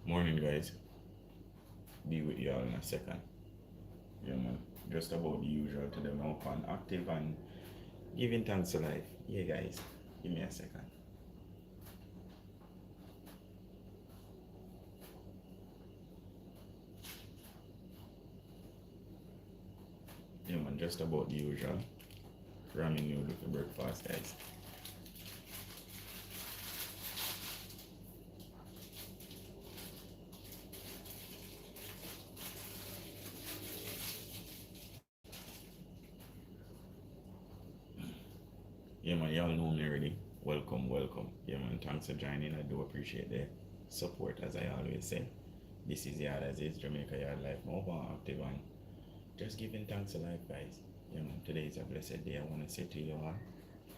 Morning, guys. Be with you all in a second. Yeah, man. Just about the usual to them open, active, and giving thanks to life. Yeah, guys. Give me a second. Yeah, man. Just about the usual. Ramen noodle for breakfast, guys. Yeah, man. Y'all know me already. Welcome, welcome. Yeah, man. Thanks for joining. I do appreciate the support, as I always say. This is Yard as is, Jamaica Yard Life. Mobile active and just giving thanks to life, guys. Yeah, man. Today is a blessed day. I want to say to you all,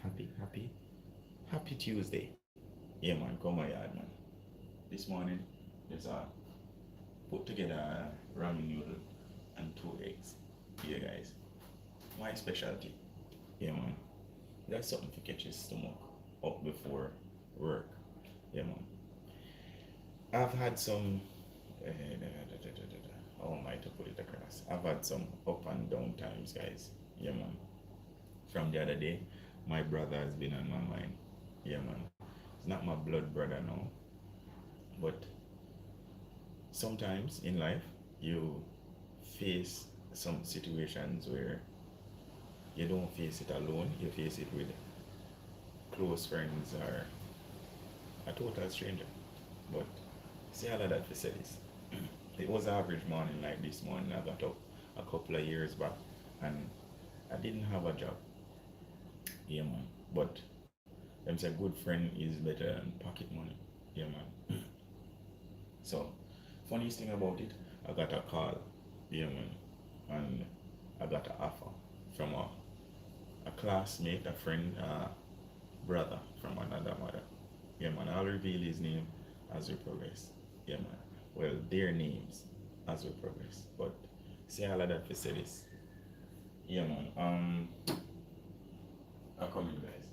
happy Tuesday. Yeah, man. Come my yard, man. This morning, there's a put together a ramen noodle and 2 eggs. Yeah, guys. My specialty. Yeah, man. That's something to catch his stomach up before work. Yeah, man. I've had some. How am I to put it across? I've had some up and down times, guys. Yeah, man. From the other day, my brother has been on my mind. Yeah, man. He's not my blood brother now, but sometimes in life you face some situations where you don't face it alone, you face it with close friends or a total stranger. But see all of that facilities. It was average morning like this morning. I got up a couple of years back and I didn't have a job. Yeah, man. But them say good friend is better than pocket money. Yeah, man. So funniest thing about it, I got a call. Yeah, man. And I got an offer from a classmate, a friend, brother from another mother. Yeah, man. I'll reveal his name as we progress. Yeah, man. Well, their names as we progress. But see all of that for say this. Yeah, man. I come in, guys.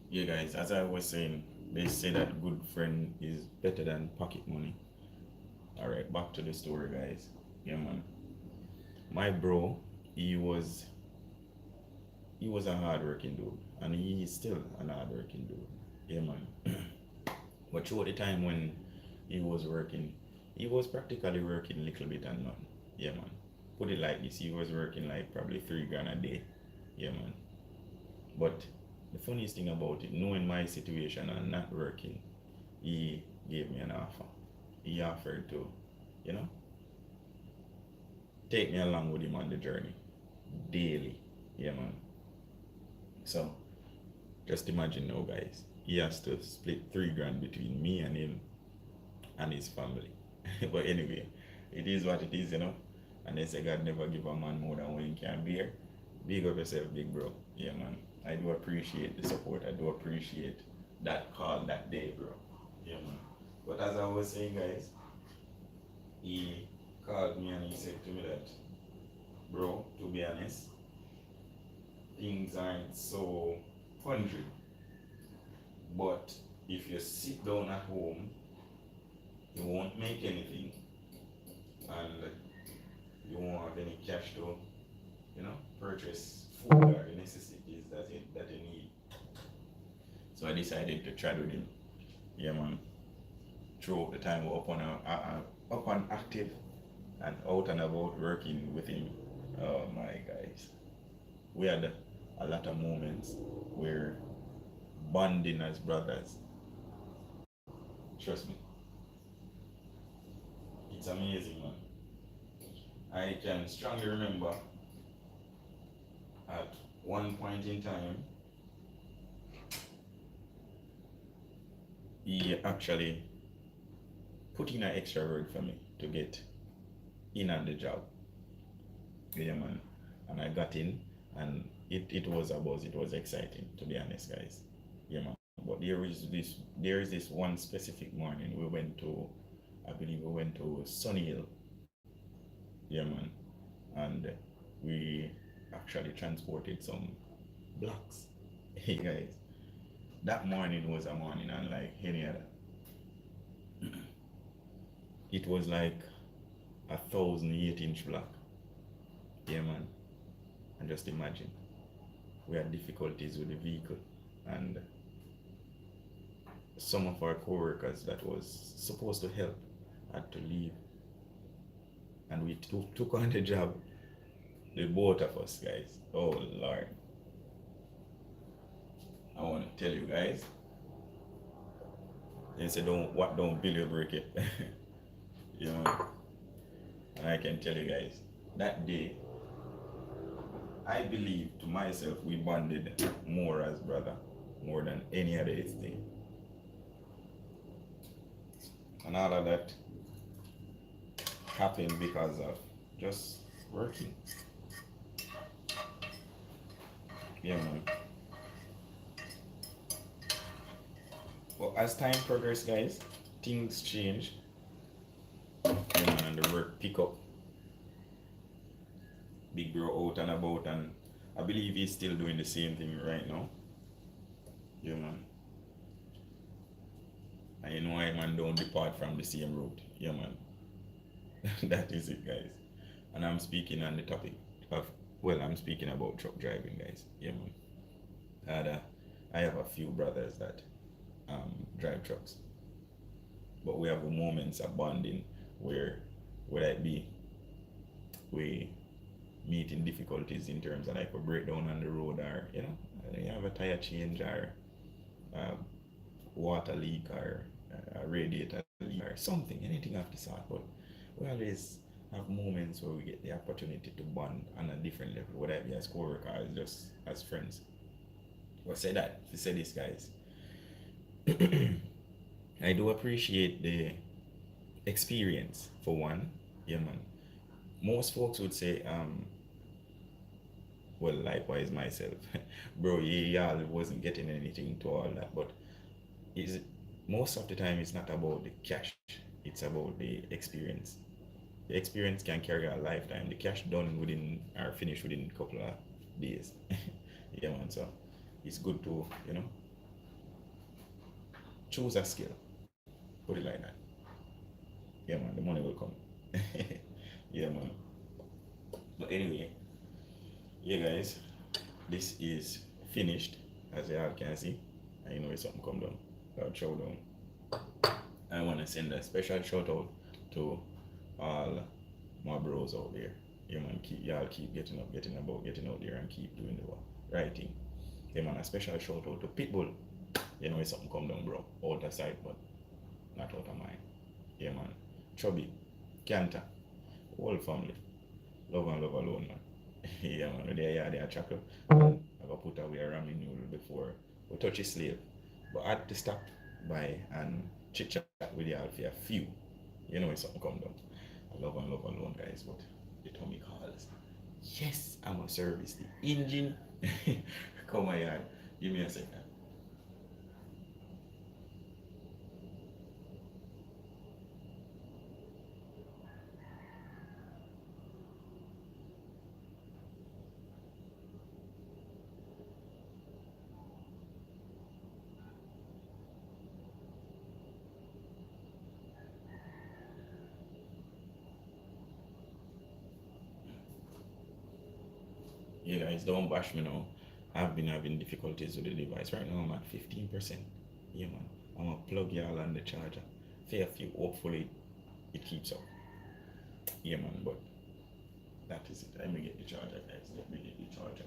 Yeah, guys. As I was saying, they say that good friend is better than pocket money. All right, back to the story, guys. Yeah, man. My bro, he was he was a hardworking dude, and he is still an hardworking dude. Yeah, man. But throughout the time when he was working, he was practically working a little bit and none. Yeah, man. Put it like this, he was working like probably 3 grand a day. Yeah, man. But the funniest thing about it, knowing my situation and not working, he gave me an offer. He offered to, you know, take me along with him on the journey daily. Yeah, man. So just imagine now, guys. He has to split 3 grand between me and him and his family. But anyway, it is what it is, you know. And they say God never give a man more than what he can bear. Big up yourself, big bro. Yeah, man. I do appreciate the support. I do appreciate that call that day, bro. Yeah, man. But as I was saying, guys, he called me and he said to me that, bro, to be honest, things aren't so hundred. But if you sit down at home, you won't make anything and you won't have any cash to, purchase food or the necessities that you need. So I decided to chat with him. Yeah, man. Throughout the time we're up and active and out and about working with him. Oh my guys. We had a lot of moments where bonding as brothers. Trust me, it's amazing, man. I can strongly remember at one point in time, he actually put in an extra word for me to get in on the job. Yeah, man. And I got in, and it was a buzz. It was exciting, to be honest, guys. Yeah, man. But there is this one specific morning we went to, I believe we went to Sunny Hill. Yeah, man. And we actually transported some blocks. Hey, guys. That morning was a morning unlike any other. It was like 1,008 inch block. Yeah, man. And just imagine, we had difficulties with the vehicle, and some of our co-workers that was supposed to help had to leave, and we took on the job, the both of us, guys. Oh Lord, I want to tell you guys, they say don't build your break it. You know, and I can tell you guys, that day I believe to myself we bonded more as brother, more than any other thing. And all of that happened because of just working. Yeah, man. But as time progressed, guys, things change. Yeah, man, and the work pick up. Big bro out and about, and I believe he's still doing the same thing right now. Yeah, man. And you know why man don't depart from the same route. Yeah, man. That is it, guys. And I'm speaking on the topic of, well, I'm speaking about truck driving, guys. Yeah, man. And I have a few brothers that drive trucks, but we have moments of bonding where, would it be, we meeting difficulties in terms of like a breakdown on the road, or you have a tire change, or uh, water leak, or a radiator leak, or something, anything of the sort. But we always have moments where we get the opportunity to bond on a different level, whether it be as co-worker or just as friends. But say that, to say this, guys, I do appreciate the experience for one. Yeah, man. Most folks would say, well, likewise myself, bro, y'all wasn't getting anything to all that. But is most of the time it's not about the cash, it's about the experience. The experience can carry a lifetime. The cash done within, or finished within a couple of days. Yeah, man. So it's good to choose a skill, put it like that. Yeah, man, the money will come. Yeah, man. But anyway, yeah, guys, this is finished, as you all can see. I know it's something come down, show down. I want to send a special shout out to all my bros out there. Yeah, man, keep getting up, getting about, getting out there, and keep doing the right thing. Yeah, man, a special shout out to Pitbull. You know it's something come down, bro. Out of sight, but not out of mind. Yeah, man. Chubby, Kanta, whole family. Love and love alone, man. Yeah, man. They are chocolate. I got put away a ramen noodle before we touch his slave. But I had to stop by and chit chat with y'all for a few. You know it's something come down. I love and love alone, guys, but the tummy calls. Yes, I'm a service. The engine. Come on, yard. Give me a second. Yeah, guys, don't bash me now. I've been having difficulties with the device. Right now I'm at 15%. Yeah, man. I'm gonna plug y'all on the charger. Fair few. Hopefully it keeps up. Yeah, man, but that is it. Let me get the charger, guys. Let me get the charger.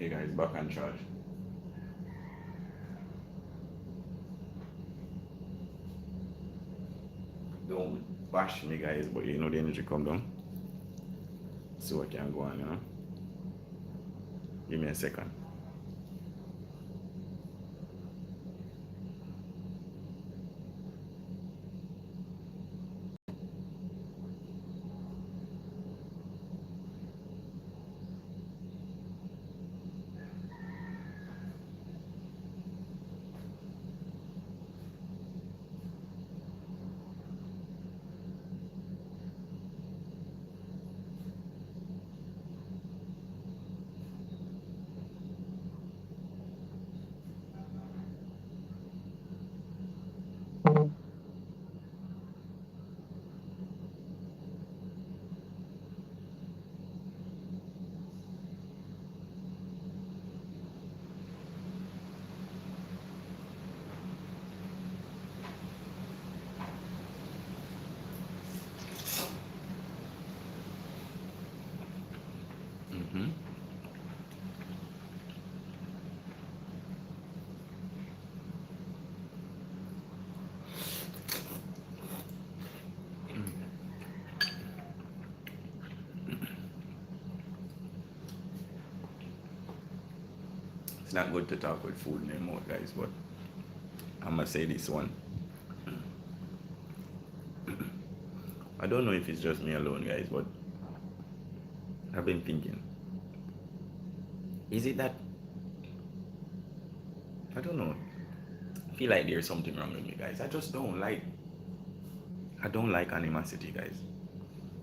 Hey guys, back on charge. Don't bash me guys, but you know the energy come down. See what can go on, you know. Give me a second. Mm-hmm. It's not good to talk with food in your mouth, guys, but I'm gonna say this one. I don't know if it's just me alone, guys, but I've been thinking, is it that, I don't know, I feel like there's something wrong with me, guys. I don't like animosity, guys.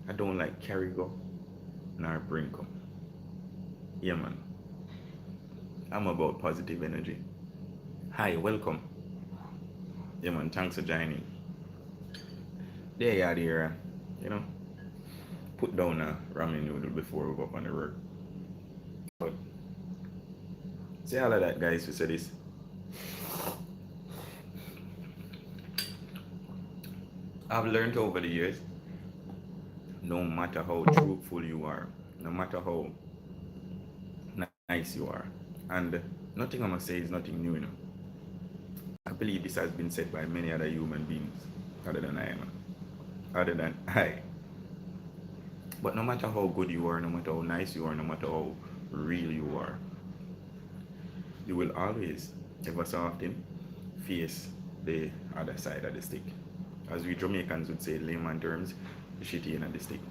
I don't like carry go nor bring come. Yeah, man. I'm about positive energy. Hi, welcome. Yeah, man. Thanks for joining. There you are, there. You know, put down a ramen noodle before we go up on the road. But say all of that, guys. We say this. I've learned over the years, no matter how truthful you are, no matter how nice you are, and nothing I'm gonna say is nothing new, you know. I believe this has been said by many other human beings other than I am, other than I. But no matter how good you are, no matter how nice you are, no matter how real you are, you will always, ever so often, face the other side of the stick. As we Jamaicans would say, layman terms, the shitty end of the stick.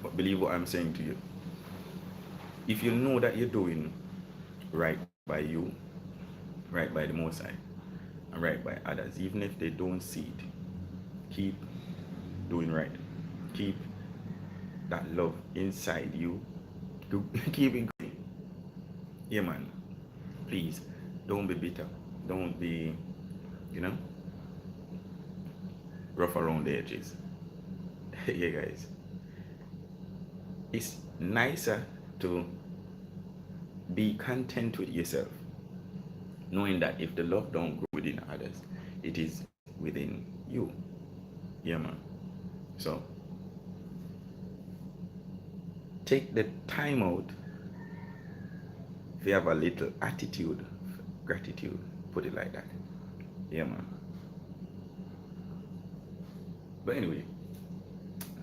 But believe what I'm saying to you. If you know that you're doing right by you, right by the Most High, and right by others, even if they don't see it, keep doing right. Keep that love inside you. Keep it going. Yeah, man. Please, don't be bitter. Don't be, you know, rough around the edges. Yeah, guys. It's nicer to be content with yourself, knowing that if the love don't grow within others, it is within you. Yeah, man. So take the time out if you have a little attitude, gratitude, put it like that. Yeah, man. But anyway,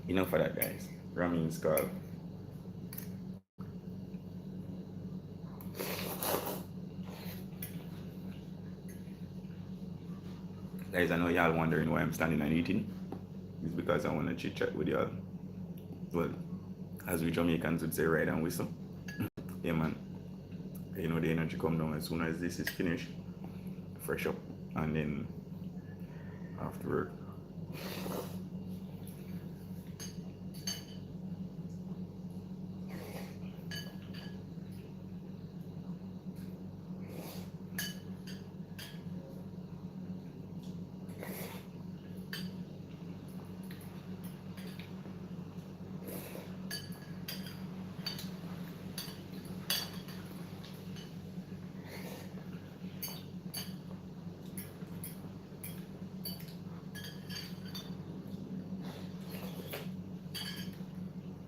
enough of that, guys. Ramin's call. Guys, I know y'all wondering why I'm standing and eating. It's because I want to chit chat with y'all. Well, as we Jamaicans would say, ride and whistle. Yeah, man. You know, the energy come down as soon as this is finished. Fresh up. And then after work.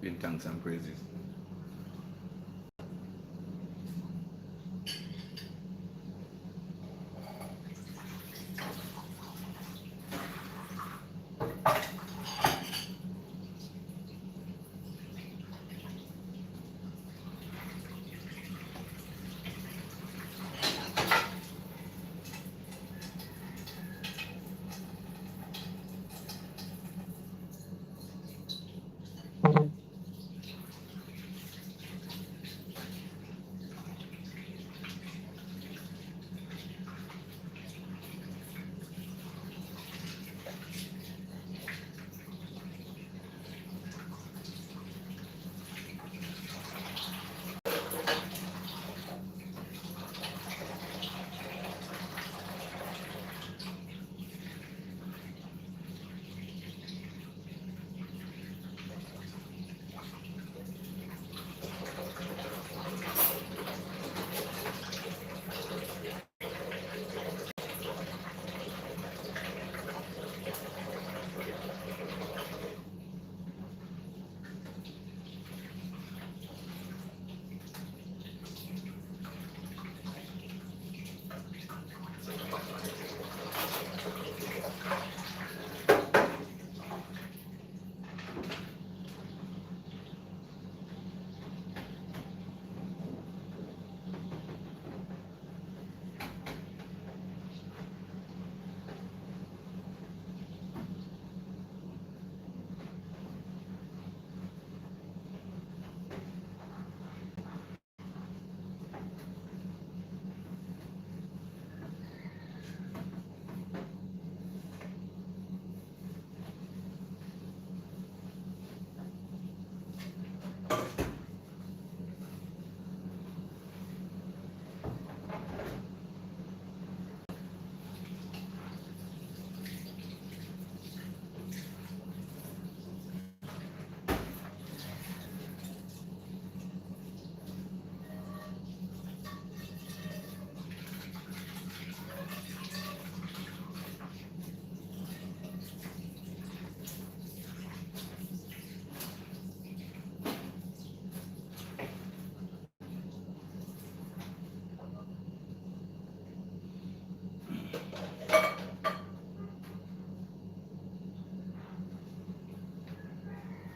In thanks and praises.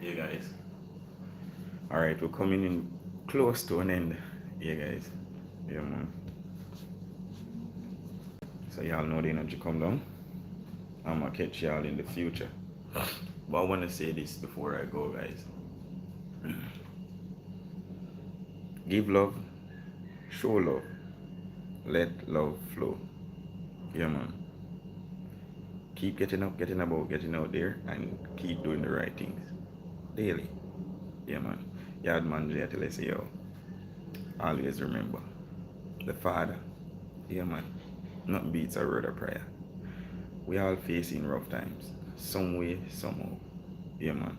Yeah, guys. Alright, we're coming in close to an end. Yeah, guys. Yeah, man. So y'all know the energy come down. I'm gonna catch y'all in the future. But I wanna say this before I go, guys. Give love, show love, let love flow. Yeah, man. Keep getting up, getting about, getting out there, and keep doing the right things daily. Yeah, man. Yard man, Jay, till I say, yo, always remember the Father. Yeah, man. Nothing beats a word of prayer. We all facing rough times, some way, somehow. Yeah, man.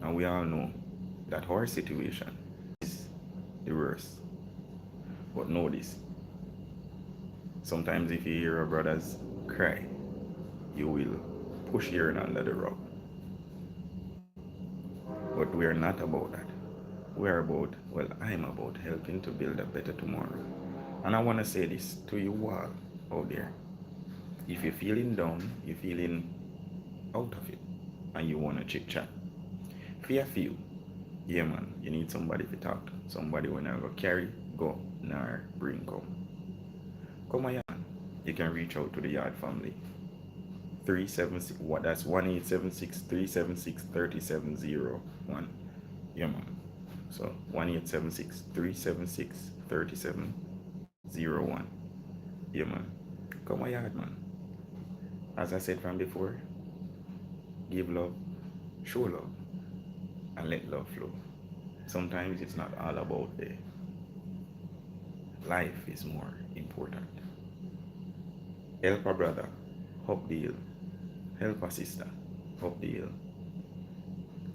And we all know that our situation is the worst. But know this. Sometimes if you hear your brothers cry, you will push your hand under the rug. But we are not about that. We are about, well, I'm about helping to build a better tomorrow. And I want to say this to you all out there. If you're feeling down, you're feeling out of it, and you want to chit chat, fear few. Yeah, man, you need somebody to talk to. Somebody when I go carry, go, nor bring come. Come on, man. You can reach out to the Yard family. 376, what that's 1-876-376-3701. Yeah, man. So 1-876-376-3701. Yeah, man. Come on, Yard, man. As I said from before, give love, show love, and let love flow. Sometimes it's not all about the life is more important. Help a brother, help the hill. Help a sister, help the hill.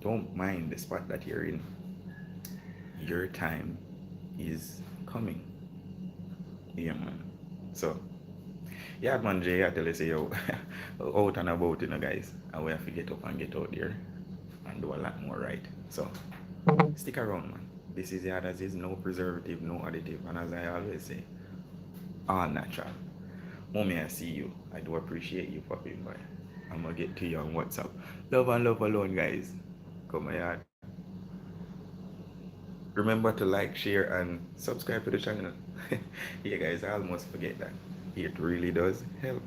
Don't mind the spot that you're in. Your time is coming. Yeah, man. So, yeah, man, Jay, I tell you, say, yo, out and about, guys. And we have to get up and get out there and do a lot more right. So, stick around, man. This is Yard as is, no preservative, no additive. And as I always say, all natural. Mommy, I see you. I do appreciate you popping by. I'm gonna get to you on WhatsApp. Love and love alone, guys. Come on, Yard. Remember to like, share, and subscribe to the channel. Yeah, guys, I almost forget that. It really does help.